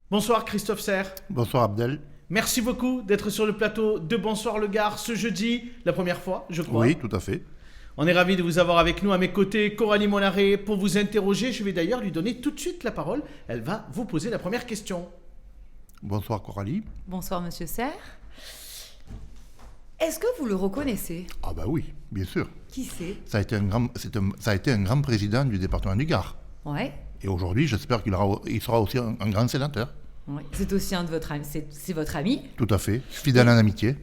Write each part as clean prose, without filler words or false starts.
Bonsoir Christophe Serre. Bonsoir Abdel. Merci beaucoup d'être sur le plateau de Bonsoir le Gard ce jeudi, la première fois, je crois. Oui, tout à fait. On est ravis de vous avoir avec nous à mes côtés, Coralie Mollaret, pour vous interroger. Je vais d'ailleurs lui donner tout de suite la parole. Elle va vous poser la première question. Bonsoir Coralie. Bonsoir Monsieur Serre. Est-ce que vous le reconnaissez? Ah bah oui, bien sûr. Qui c'est? Ça a été un grand président du département du Gard. Ouais. Et aujourd'hui, j'espère il sera aussi un grand sénateur. Ouais. C'est aussi un de votre ami. C'est votre ami. Tout à fait. Fidèle en amitié.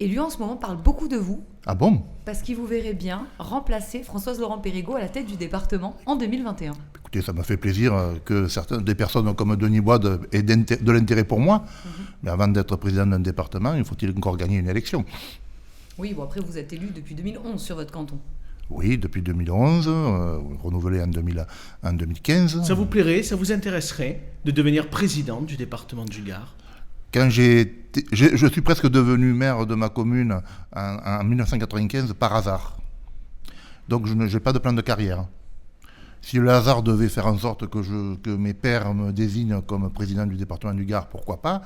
Et lui en ce moment parle beaucoup de vous. Ah bon? Parce qu'il vous verrait bien remplacer Françoise Laurent-Périgo à la tête du département en 2021. Écoutez, ça me fait plaisir que des personnes comme Denis Boide aient de l'intérêt pour moi. Mais avant d'être président d'un département, il faut-il encore gagner une élection? Oui, bon après vous êtes élu depuis 2011 sur votre canton. Oui, depuis 2011, renouvelé en 2015. Ça vous plairait, ça vous intéresserait de devenir président du département du Gard? Quand je suis presque devenu maire de ma commune en 1995 par hasard. Donc je n'ai pas de plan de carrière. Si le hasard devait faire en sorte que mes pairs me désignent comme président du département du Gard, pourquoi pas?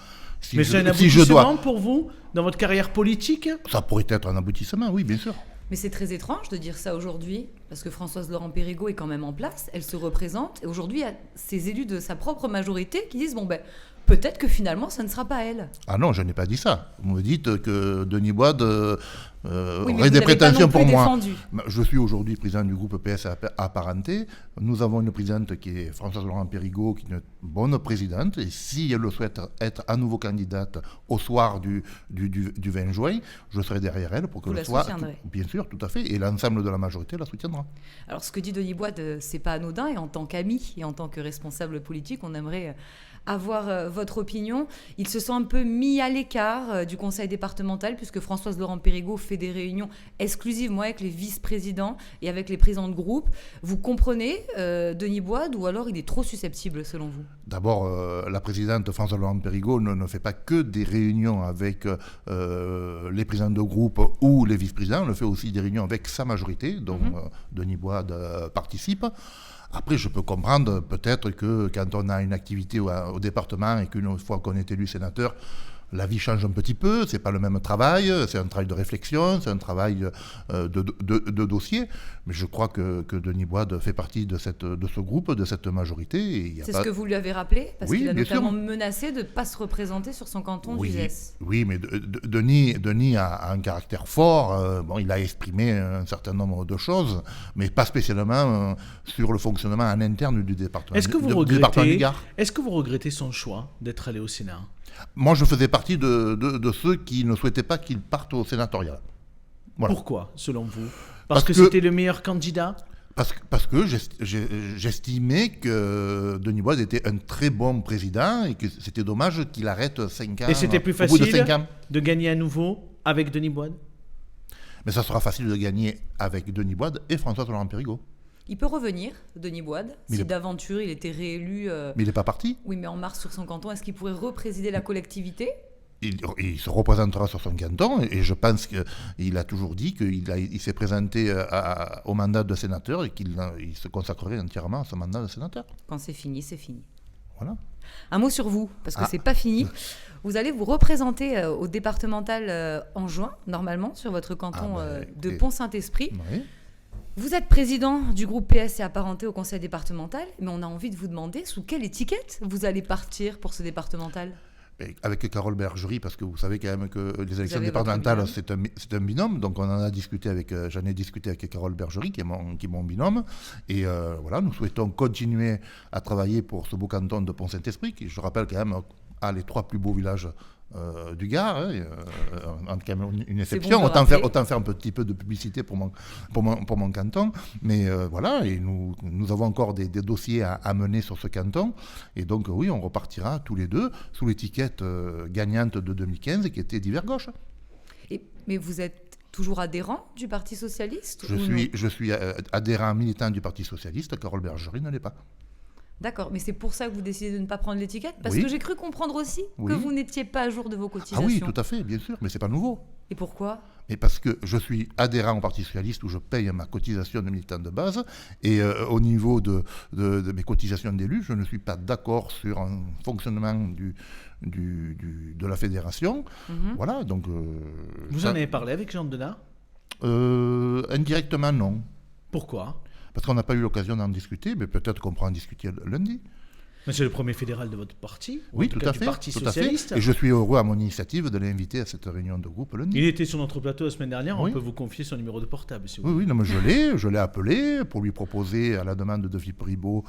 Mais c'est un aboutissement pour vous dans votre carrière politique? Ça pourrait être un aboutissement, oui, bien sûr. Mais c'est très étrange de dire ça aujourd'hui, parce que Françoise Laurent-Périgo est quand même en place, elle se représente, et aujourd'hui il y a ces élus de sa propre majorité qui disent peut-être que finalement ça ne sera pas elle. Ah non, je n'ai pas dit ça. Vous me dites que Denis Boide Oui, mais aurait vous des l'avez pas prétentions non plus pour moi. défendu. Je suis aujourd'hui président du groupe PS apparenté. Nous avons une présidente qui est Françoise Laurent-Périgo, qui est une bonne présidente. Et si elle le souhaite être à nouveau candidate au soir du 20 juin, je serai derrière elle pour que Vous le la soir. soutiendrez. Bien sûr, tout à fait. Et l'ensemble de la majorité la soutiendra. Alors ce que dit Denis Boide, c'est pas anodin, et en tant qu'ami et en tant que responsable politique, on aimerait avoir votre opinion. Il se sent un peu mis à l'écart du conseil départemental, puisque Françoise Laurent-Périgo fait des réunions exclusivement avec les vice-présidents et avec les présidents de groupe. Vous comprenez Denis Boide, ou alors il est trop susceptible selon vous? D'abord, la présidente Françoise Laurent-Périgo ne fait pas que des réunions avec les présidents de groupe ou les vice-présidents, elle fait aussi des réunions avec sa majorité, dont Denis Boide participe. Après, je peux comprendre peut-être que quand on a une activité au département et qu'une fois qu'on est élu sénateur, la vie change un petit peu, c'est pas le même travail, c'est un travail de réflexion, c'est un travail de dossier. Mais je crois que Denis Boide fait partie de ce groupe, de cette majorité. C'est ce que vous lui avez rappelé? Parce qu'il a bien notamment sûr. menacé de ne pas se représenter sur son canton Oui, d'Uzès. oui, mais Denis a un caractère fort. Il a exprimé un certain nombre de choses, mais pas spécialement sur le fonctionnement en interne du département. Est-ce que du département du Gard. Est-ce que vous regrettez son choix d'être allé au Sénat? Moi, je faisais partie de ceux qui ne souhaitaient pas qu'il parte au sénatorial. Voilà. Pourquoi, selon vous? Parce que que c'était le meilleur candidat? Parce que j'estimais que Denis Boide était un très bon président et que c'était dommage qu'il arrête 5 ans. Et c'était plus au bout de facile 5 ans. de gagner à nouveau avec Denis Boide? Mais ça sera facile de gagner avec Denis Boide et Françoise Laurent-Périgo. Il peut revenir, Denis Boide, Mais si d'aventure il était réélu. Mais il n'est pas parti. Oui, mais en mars sur son canton, est-ce qu'il pourrait représider la collectivité? Il se représentera sur son canton et je pense qu'il a toujours dit qu'il s'est présenté au mandat de sénateur et qu'il se consacrerait entièrement à ce mandat de sénateur. Quand c'est fini, c'est fini. Voilà. Un mot sur vous, parce que c'est pas fini. Vous allez vous représenter au départemental en juin, normalement, sur votre canton de Pont-Saint-Esprit. Oui. Vous êtes président du groupe PS et apparenté au conseil départemental, mais on a envie de vous demander sous quelle étiquette vous allez partir pour ce départemental? Avec Carole Bergerie, parce que vous savez quand même que les élections avez départementales, votre c'est un binôme. Donc j'en ai discuté avec Carole Bergerie, qui est mon binôme. Et voilà, nous souhaitons continuer à travailler pour ce beau canton de Pont-Saint-Esprit, qui, je rappelle, quand même, a les 3 plus beaux villages du Gard, quand même une exception. Bon autant faire un petit peu de publicité pour mon canton. Mais voilà, et nous avons encore des dossiers à mener sur ce canton. Et donc oui, on repartira tous les deux sous l'étiquette gagnante de 2015, qui était Divers Gauche. Mais vous êtes toujours adhérent du Parti Socialiste? Je suis adhérent militant du Parti Socialiste, Carole Bergerie ne l'est pas. D'accord, mais c'est pour ça que vous décidez de ne pas prendre l'étiquette? Parce Oui. que j'ai cru comprendre aussi que Oui. vous n'étiez pas à jour de vos Ah cotisations. oui, tout à fait, bien sûr, mais c'est pas nouveau. Et pourquoi? Mais parce que je suis adhérent au Parti socialiste où je paye ma cotisation de militant de base et au niveau de mes cotisations d'élu, je ne suis pas d'accord sur un fonctionnement de la fédération. Voilà, donc... Vous en avez parlé avec Jean Denard? Indirectement, non. Pourquoi? Parce qu'on n'a pas eu l'occasion d'en discuter, mais peut-être qu'on pourra en discuter lundi. Mais c'est le premier fédéral de votre parti, ou en Oui, tout tout cas à du fait. Parti Tout à fait. socialiste. Et je suis heureux à mon initiative de l'inviter à cette réunion de groupe lundi. Il était sur notre plateau la semaine dernière, Oui. on peut vous confier son numéro de portable si vous Oui, voulez. oui, non, mais je l'ai appelé pour lui proposer, à la demande de Philippe Ribot,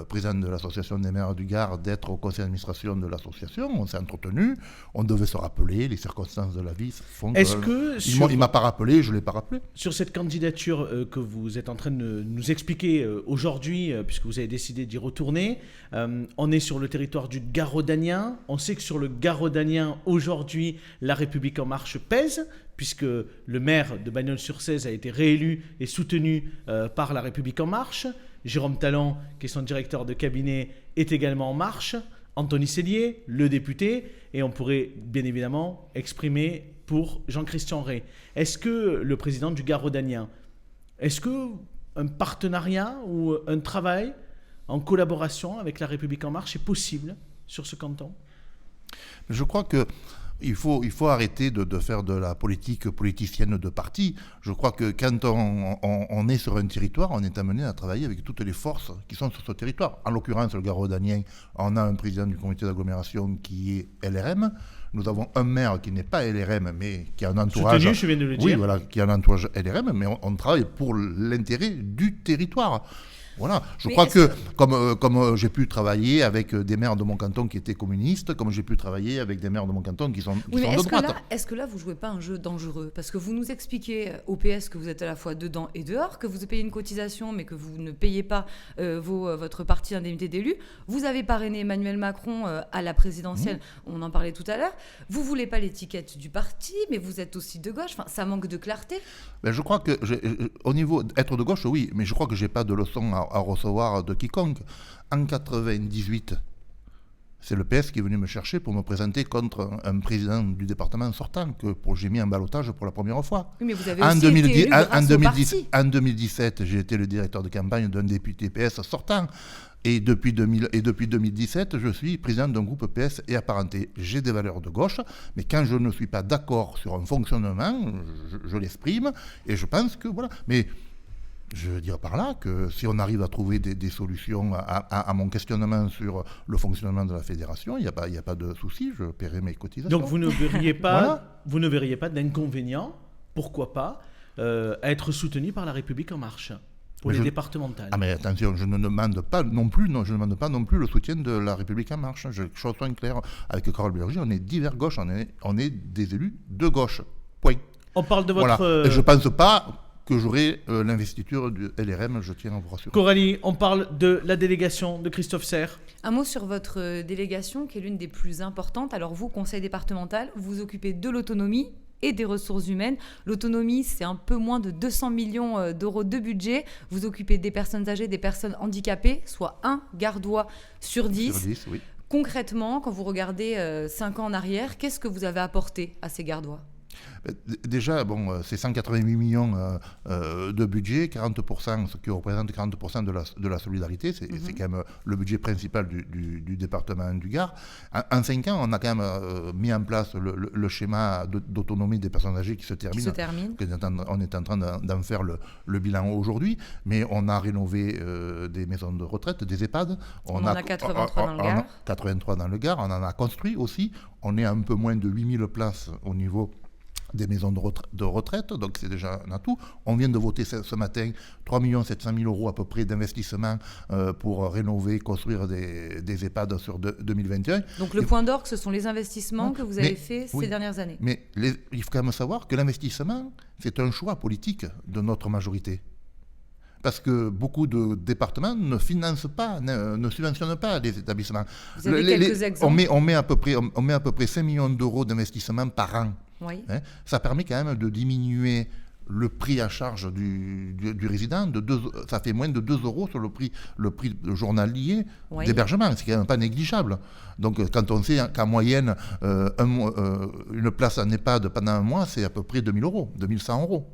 président de l'association des maires du Gard, d'être au conseil d'administration de l'association. On s'est entretenu, on devait se rappeler, les circonstances de la vie font que... Est-ce que Il m'a pas rappelé, je ne l'ai pas rappelé. sur cette candidature que vous êtes en train de nous expliquer aujourd'hui, puisque vous avez décidé d'y retourner, on est sur le territoire du Garaud-Dagnin. On sait que sur le Garaud-Dagnin, aujourd'hui, La République En Marche pèse, puisque le maire de Bagnols-sur-Cèze a été réélu et soutenu par La République En Marche. Jérôme Talon, qui est son directeur de cabinet, est également en marche. Anthony Sellier, le député, et on pourrait bien évidemment exprimer pour Jean-Christian Rey. Est-ce que le président du Garaud-Dagnin, est-ce qu'un partenariat ou un travail en collaboration avec La République En Marche est possible sur ce canton? Je crois qu'il faut arrêter de faire de la politique politicienne de parti. Je crois que quand on est sur un territoire, on est amené à travailler avec toutes les forces qui sont sur ce territoire. En l'occurrence, le Garaud-Dagnin, on a un président du comité d'agglomération qui est LRM. Nous avons un maire qui n'est pas LRM, mais qui a un entourage... Soutenu, je viens de le dire. Oui, voilà, qui a un entourage LRM, mais on travaille pour l'intérêt du territoire. Voilà, je crois que comme j'ai pu travailler avec des maires de mon canton qui étaient communistes, comme j'ai pu travailler avec des maires de mon canton qui sont Oui, mais de droite. est-ce que là, vous jouez pas un jeu dangereux? Parce que vous nous expliquez au PS que vous êtes à la fois dedans et dehors, que vous payez une cotisation, mais que vous ne payez pas votre partie d'indemnité d'élu. Vous avez parrainé Emmanuel Macron à la présidentielle, on en parlait tout à l'heure. Vous voulez pas l'étiquette du parti, mais vous êtes aussi de gauche. Enfin, ça manque de clarté. Ben, je crois que, au niveau être de gauche, oui, mais je crois que j'ai pas de leçon à recevoir de quiconque. En 98, c'est le PS qui est venu me chercher pour me présenter contre un président du département sortant que j'ai mis en ballottage pour la première fois. Oui, mais vous avez aussi été élu grâce au parti. En 2017, j'ai été le directeur de campagne d'un député PS sortant. Et depuis 2017, je suis président d'un groupe PS et apparenté. J'ai des valeurs de gauche, mais quand je ne suis pas d'accord sur un fonctionnement, je l'exprime. Et je pense que, voilà. Mais je veux dire par là que si on arrive à trouver des solutions à mon questionnement sur le fonctionnement de la fédération, il n'y a pas de souci, je paierai mes cotisations. Donc vous ne verriez pas, Voilà. vous ne verriez pas d'inconvénient, pourquoi pas, à être soutenu par La République En Marche pour les départementales. Ah mais attention, je ne demande pas non plus le soutien de La République En Marche. Chose claire, avec Carole Berger, on est divers gauche, on est des élus de gauche. Point. On parle de votre... Voilà. Et je ne pense pas que j'aurai l'investiture du LRM, je tiens à vous rassurer. Coralie, on parle de la délégation de Christophe Serre. Un mot sur votre délégation, qui est l'une des plus importantes. Alors vous, conseil départemental, vous vous occupez de l'autonomie et des ressources humaines. L'autonomie, c'est un peu moins de 200 millions d'euros de budget. Vous occupez des personnes âgées, des personnes handicapées, soit un gardois sur 10. Sur 10, oui. Concrètement, quand vous regardez 5 ans en arrière, qu'est-ce que vous avez apporté à ces gardois ? Déjà, bon, c'est 188 millions de budget, 40%, ce qui représente 40% de la solidarité, c'est quand même le budget principal du département du Gard. En 5 ans, on a quand même mis en place le schéma d'autonomie des personnes âgées qui se termine. On est en train d'en faire le bilan aujourd'hui, mais on a rénové des maisons de retraite, des EHPAD. On en a 83 dans le Gard. 83 dans le Gard, on en a construit aussi. On est à un peu moins de 8000 places au niveau des maisons de retraite, donc c'est déjà un atout. On vient de voter ce matin 3 700 000 euros à peu près d'investissement pour rénover, construire des EHPAD sur 2021. Donc le point d'orgue, ce sont les investissements que vous avez faits ces dernières années. Mais il faut quand même savoir que l'investissement, c'est un choix politique de notre majorité. Parce que beaucoup de départements ne financent pas, ne subventionnent pas les établissements. Vous avez quelques exemples. On met à peu près 5 millions d'euros d'investissement par an. Oui. Ça permet quand même de diminuer le prix à charge du résident, ça fait moins de 2 euros sur le prix journalier d'hébergement. C'est quand même pas négligeable. Donc quand on sait qu'en moyenne, une place en EHPAD pendant un mois, c'est à peu près 2000 euros, 2100 euros.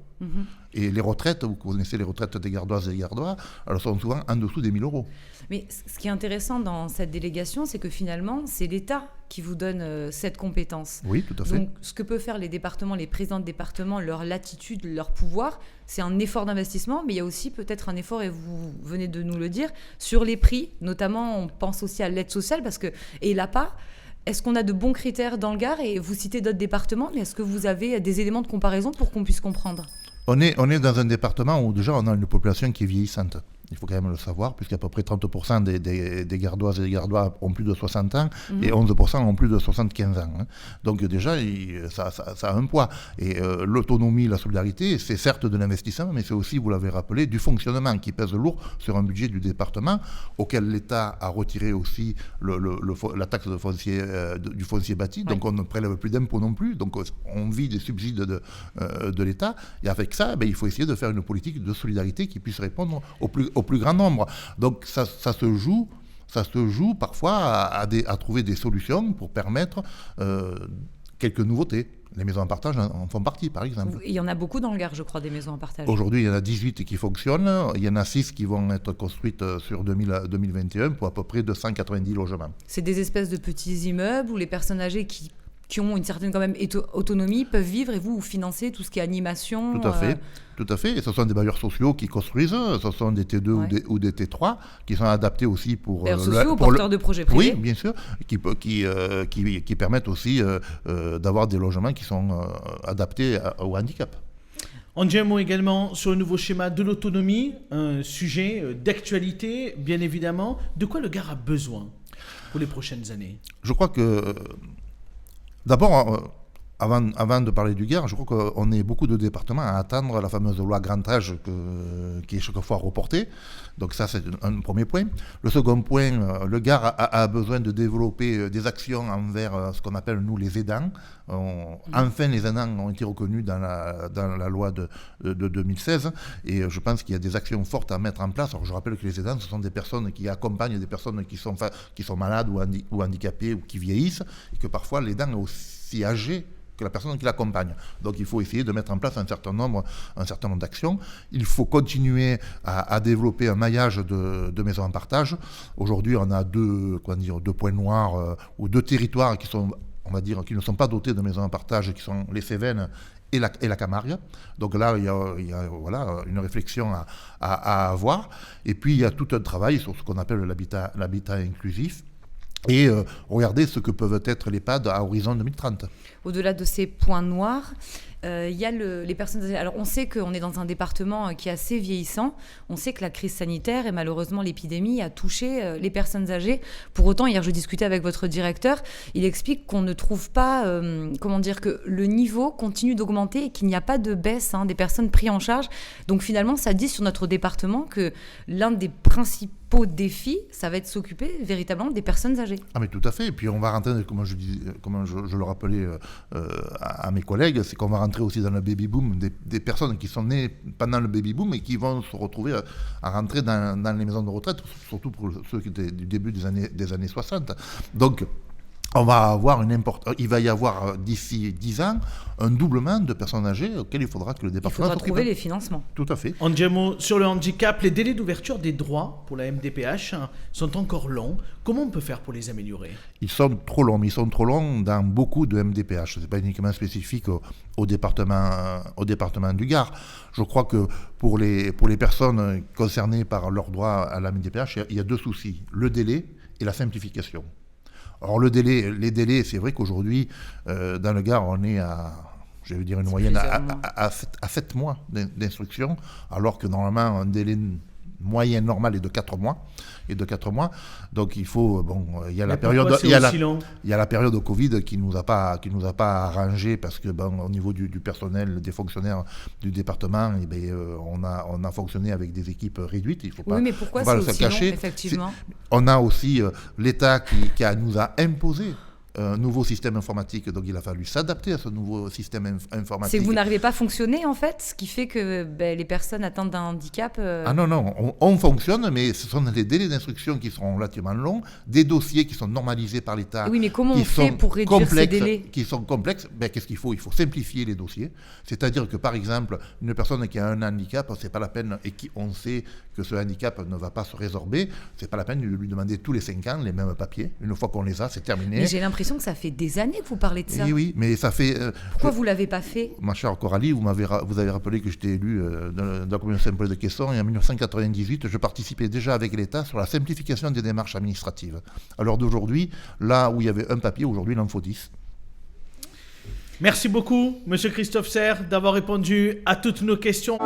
Et les retraites, vous connaissez les retraites des Gardoises et des Gardois, elles sont souvent en dessous des 1000 euros. Mais ce qui est intéressant dans cette délégation, c'est que finalement, c'est l'État qui vous donne cette compétence. Oui, tout à fait. Donc, ce que peuvent faire les départements, les présidents de département, leur latitude, leur pouvoir, c'est un effort d'investissement, mais il y a aussi peut-être un effort, et vous venez de nous le dire, sur les prix. Notamment, on pense aussi à l'aide sociale, et l'APA. Est-ce qu'on a de bons critères dans le Gard? Et vous citez d'autres départements, mais est-ce que vous avez des éléments de comparaison pour qu'on puisse comprendre? On est dans un département où déjà on a une population qui est vieillissante. Il faut quand même le savoir, puisqu'à peu près 30% des Gardoises et des Gardois ont plus de 60 ans et 11% ont plus de 75 ans. Donc déjà, ça a un poids. Et l'autonomie, la solidarité, c'est certes de l'investissement, mais c'est aussi, vous l'avez rappelé, du fonctionnement qui pèse lourd sur un budget du département, auquel l'État a retiré aussi la taxe du foncier bâti. Donc on ne prélève plus d'impôts non plus. Donc on vit des subsides de l'État. Et avec ça, il faut essayer de faire une politique de solidarité qui puisse répondre au plus grand nombre. Donc ça se joue parfois à trouver des solutions pour permettre quelques nouveautés. Les maisons en partage en font partie, par exemple. Il y en a beaucoup dans le Gard, je crois, des maisons en partage. Aujourd'hui, il y en a 18 qui fonctionnent. Il y en a 6 qui vont être construites sur 2021 pour à peu près 290 logements. C'est des espèces de petits immeubles où les personnes âgées qui ont une certaine quand même autonomie peuvent vivre, et vous financez tout ce qui est animation. Tout à fait. Et ce sont des bailleurs sociaux qui construisent. Ce sont des T2 ou des T3 qui sont adaptés aussi pour... Bailleurs sociaux ou porteurs de projets privés. Oui, bien sûr. Qui permettent aussi d'avoir des logements qui sont adaptés au handicap. On dit un mot également sur le nouveau schéma de l'autonomie, un sujet d'actualité, bien évidemment. De quoi le Gard a besoin pour les prochaines années? Je crois que... D'abord, avant de parler du Gard, je crois qu'on est beaucoup de départements à attendre la fameuse loi grand âge qui est chaque fois reportée. Donc ça, c'est un premier point. Le second point, le Gard a besoin de développer des actions envers ce qu'on appelle, nous, les aidants. Enfin, les aidants ont été reconnus dans la loi de 2016. Et je pense qu'il y a des actions fortes à mettre en place. Alors, je rappelle que les aidants, ce sont des personnes qui accompagnent des personnes qui sont malades ou handicapées ou qui vieillissent. Et que parfois, l'aidant est aussi âgé que la personne qui l'accompagne. Donc il faut essayer de mettre en place un certain nombre d'actions. Il faut continuer à développer un maillage de maisons en partage. Aujourd'hui, on a deux points noirs ou deux territoires qui ne sont pas dotés de maisons en partage, qui sont les Cévennes et la Camargue. Donc là, il y a une réflexion à avoir. Et puis, il y a tout un travail sur ce qu'on appelle l'habitat inclusif. Et regardez ce que peuvent être les l'EHPAD à horizon 2030. Au-delà de ces points noirs, il y a les personnes âgées. Alors on sait qu'on est dans un département qui est assez vieillissant. On sait que la crise sanitaire et malheureusement l'épidémie a touché les personnes âgées. Pour autant, hier je discutais avec votre directeur. Il explique qu'on ne trouve pas, que le niveau continue d'augmenter et qu'il n'y a pas de baisse des personnes prises en charge. Donc finalement, ça dit sur notre département que l'un des principaux défi, ça va être s'occuper véritablement des personnes âgées. Ah mais tout à fait. Et puis on va rentrer, comme je le rappelais à mes collègues, c'est qu'on va rentrer aussi dans le baby boom, des personnes qui sont nées pendant le baby boom et qui vont se retrouver à rentrer dans les maisons de retraite, surtout pour ceux qui étaient du début des années 60. Donc il va y avoir d'ici 10 ans un doublement de personnes âgées auxquelles il faudra que le département s'occupe. Il faudra trouver les financements. Tout à fait. En un mot sur le handicap, les délais d'ouverture des droits pour la MDPH sont encore longs. Comment on peut faire pour les améliorer? Ils sont trop longs, mais ils sont trop longs dans beaucoup de MDPH. Ce n'est pas uniquement spécifique au département du Gard. Je crois que pour les personnes concernées par leurs droits à la MDPH, il y a deux soucis, le délai et la simplification. Alors les délais, c'est vrai qu'aujourd'hui, dans le Gard, on est à, une moyenne à 7 mois d'instruction, alors que normalement, un délai moyen normal est de 4 mois. Donc il faut, il y a la période de Covid qui nous a pas arrangé parce que au niveau du personnel, des fonctionnaires du département, on a fonctionné avec des équipes réduites. Il faut pas, mais pourquoi c'est aussi long, effectivement? On a aussi l'État qui nous a imposé un nouveau système informatique, donc il a fallu s'adapter à ce nouveau système informatique. C'est que vous n'arrivez pas à fonctionner, en fait, ce qui fait que les personnes atteintes d'un handicap... Ah non, on fonctionne, mais ce sont des délais d'instruction qui seront relativement longs, des dossiers qui sont normalisés par l'État. Oui, mais comment on fait pour réduire ces délais ? Qui sont complexes. Qu'est-ce qu'il faut ? Il faut simplifier les dossiers. C'est-à-dire que, par exemple, une personne qui a un handicap, c'est pas la peine, et on sait que ce handicap ne va pas se résorber, c'est pas la peine de lui demander tous les 5 ans les mêmes papiers. Une fois qu'on les a, c'est terminé. Mais j'ai l'impression que ça fait des années que vous parlez de ça. Oui, mais ça fait... Pourquoi vous ne l'avez pas fait ? Ma chère Coralie, vous avez rappelé que j'étais élu dans la commune Saint-Paul de Quesson, et en 1998, je participais déjà avec l'État sur la simplification des démarches administratives. Alors d'aujourd'hui, là où il y avait un papier, aujourd'hui il en faut 10. Merci beaucoup, Monsieur Christophe Serre, d'avoir répondu à toutes nos questions.